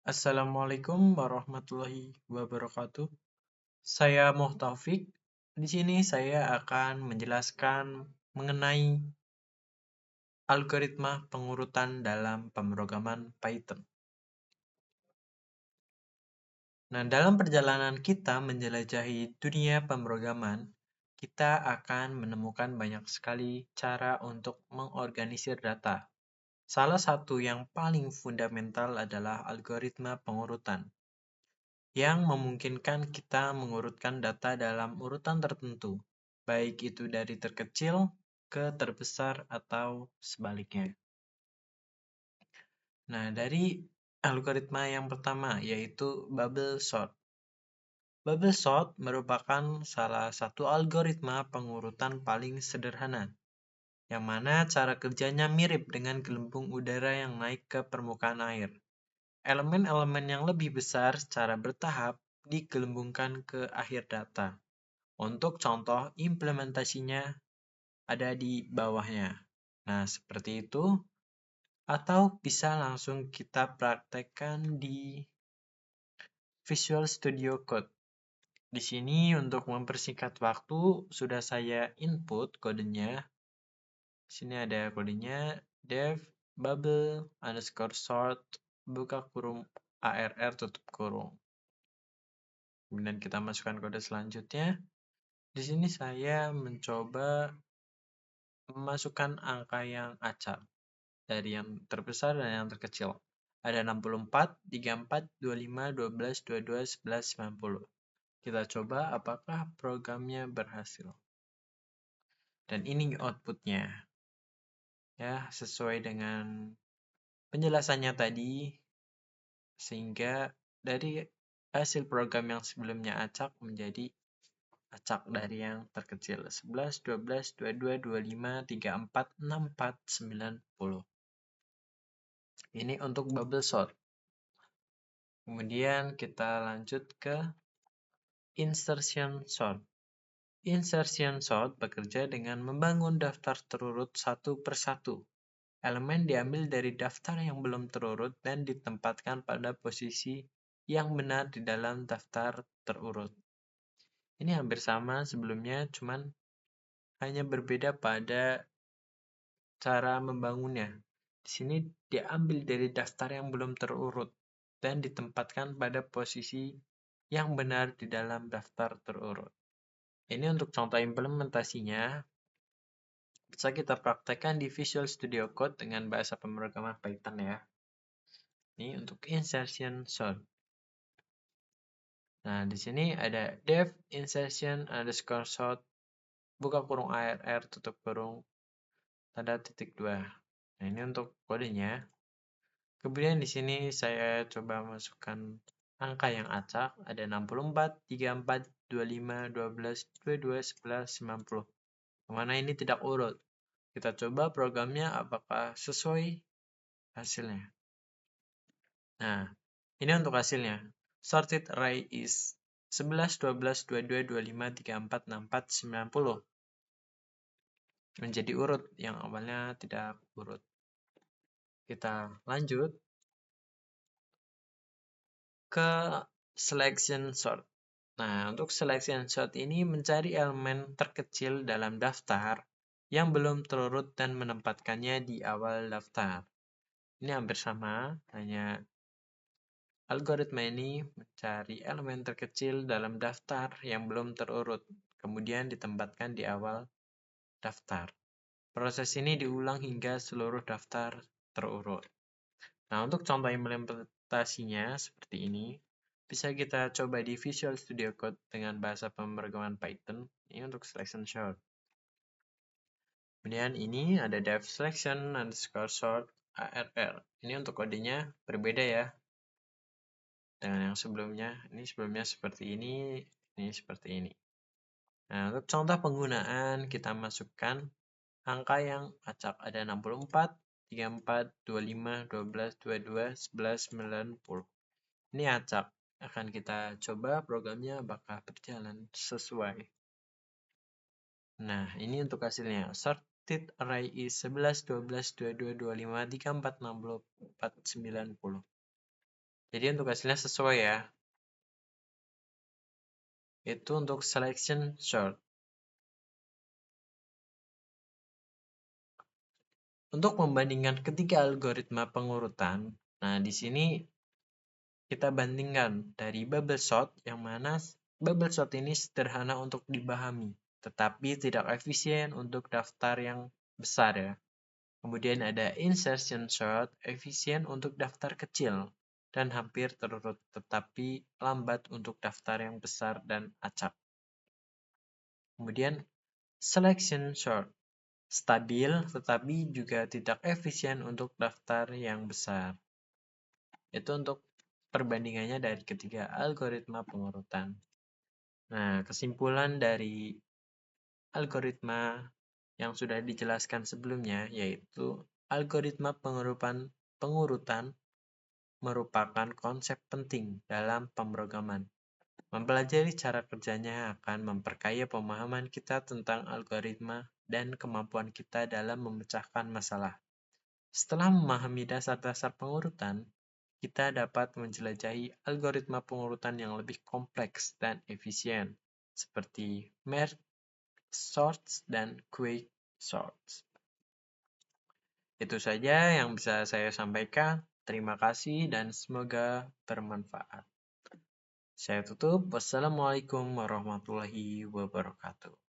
Assalamualaikum warahmatullahi wabarakatuh. Saya Taufik. Di sini saya akan menjelaskan mengenai algoritma pengurutan dalam pemrograman Python. Nah, dalam perjalanan kita menjelajahi dunia pemrograman, kita akan menemukan banyak sekali cara untuk mengorganisir data. Salah satu yang paling fundamental adalah algoritma pengurutan, yang memungkinkan kita mengurutkan data dalam urutan tertentu, baik itu dari terkecil ke terbesar atau sebaliknya. Nah, dari algoritma yang pertama yaitu bubble sort. Bubble sort merupakan salah satu algoritma pengurutan paling sederhana, yang mana cara kerjanya mirip dengan gelembung udara yang naik ke permukaan air. Elemen-elemen yang lebih besar secara bertahap digelembungkan ke akhir data. Untuk contoh implementasinya ada di bawahnya. Nah, seperti itu. Atau bisa langsung kita praktekkan di Visual Studio Code. Di sini untuk mempersingkat waktu sudah saya input kodenya. Di sini ada kodenya dev bubble underscore sort buka kurung arr tutup kurung. Kemudian kita masukkan kode selanjutnya. Di sini saya mencoba memasukkan angka yang acak dari yang terbesar dan yang terkecil. Ada 64, 34, 25, 12, 22, 11, 90. Kita coba apakah programnya berhasil. Dan ini outputnya. Ya, sesuai dengan penjelasannya tadi, sehingga dari hasil program yang sebelumnya acak menjadi acak dari yang terkecil. 11, 12, 22, 25, 34, 64, 90. Ini untuk bubble sort. Kemudian kita lanjut ke insertion sort. Insertion sort bekerja dengan membangun daftar terurut satu persatu. Elemen diambil dari daftar yang belum terurut dan ditempatkan pada posisi yang benar di dalam daftar terurut. Ini hampir sama sebelumnya, cuman hanya berbeda pada cara membangunnya. Di sini diambil dari daftar yang belum terurut dan ditempatkan pada posisi yang benar di dalam daftar terurut. Ini untuk contoh implementasinya, bisa kita praktekkan di Visual Studio Code dengan bahasa pemrograman Python ya. Ini untuk insertion sort. Nah, di sini ada dev insertion underscore sort buka kurung arr tutup kurung tanda titik 2. Nah, ini untuk kodenya. Kemudian di sini saya coba masukkan angka yang acak, ada 64, 34, 25, 12, 22, 11, 90. Mana ini tidak urut. Kita coba programnya apakah sesuai hasilnya. Nah, ini untuk hasilnya. Sorted array is 11, 12, 22, 25, 34, 64, 90. Menjadi urut yang awalnya tidak urut. Kita lanjut ke selection sort. Nah, untuk selection sort ini mencari elemen terkecil dalam daftar yang belum terurut dan menempatkannya di awal daftar. Ini hampir sama, hanya algoritma ini mencari elemen terkecil dalam daftar yang belum terurut, kemudian ditempatkan di awal daftar. Proses ini diulang hingga seluruh daftar terurut. Nah, untuk contoh implementasinya seperti ini, bisa kita coba di Visual Studio Code dengan bahasa pemrograman Python. Ini untuk selection sort. Kemudian ini ada dev selection underscore sort arr. Ini untuk kodenya berbeda ya dengan yang sebelumnya. Ini sebelumnya seperti ini seperti ini. Nah, untuk contoh penggunaan kita masukkan angka yang acak. Ada 64, 34, 25, 12, 22, 11, 90. Ini acak. Akan kita coba programnya apakah berjalan sesuai. Nah, ini untuk hasilnya. Sorted array is 11, 12, 22, 25, 34, 60, 4, 90. Jadi untuk hasilnya sesuai ya. Itu untuk selection sort. Untuk membandingkan ketiga algoritma pengurutan, nah di sini kita bandingkan dari bubble sort yang mana bubble sort ini sederhana untuk dipahami, tetapi tidak efisien untuk daftar yang besar ya. Kemudian ada insertion sort, efisien untuk daftar kecil dan hampir terurut, tetapi lambat untuk daftar yang besar dan acak. Kemudian selection sort, stabil tetapi juga tidak efisien untuk daftar yang besar. Itu untuk perbandingannya dari ketiga algoritma pengurutan. Nah, kesimpulan dari algoritma yang sudah dijelaskan sebelumnya yaitu algoritma pengurutan merupakan konsep penting dalam pemrograman. Mempelajari cara kerjanya akan memperkaya pemahaman kita tentang algoritma dan kemampuan kita dalam memecahkan masalah. Setelah memahami dasar-dasar pengurutan, kita dapat menjelajahi algoritma pengurutan yang lebih kompleks dan efisien, seperti merge sorts dan quick sorts. Itu saja yang bisa saya sampaikan. Terima kasih dan semoga bermanfaat. Saya tutup. Wassalamualaikum warahmatullahi wabarakatuh.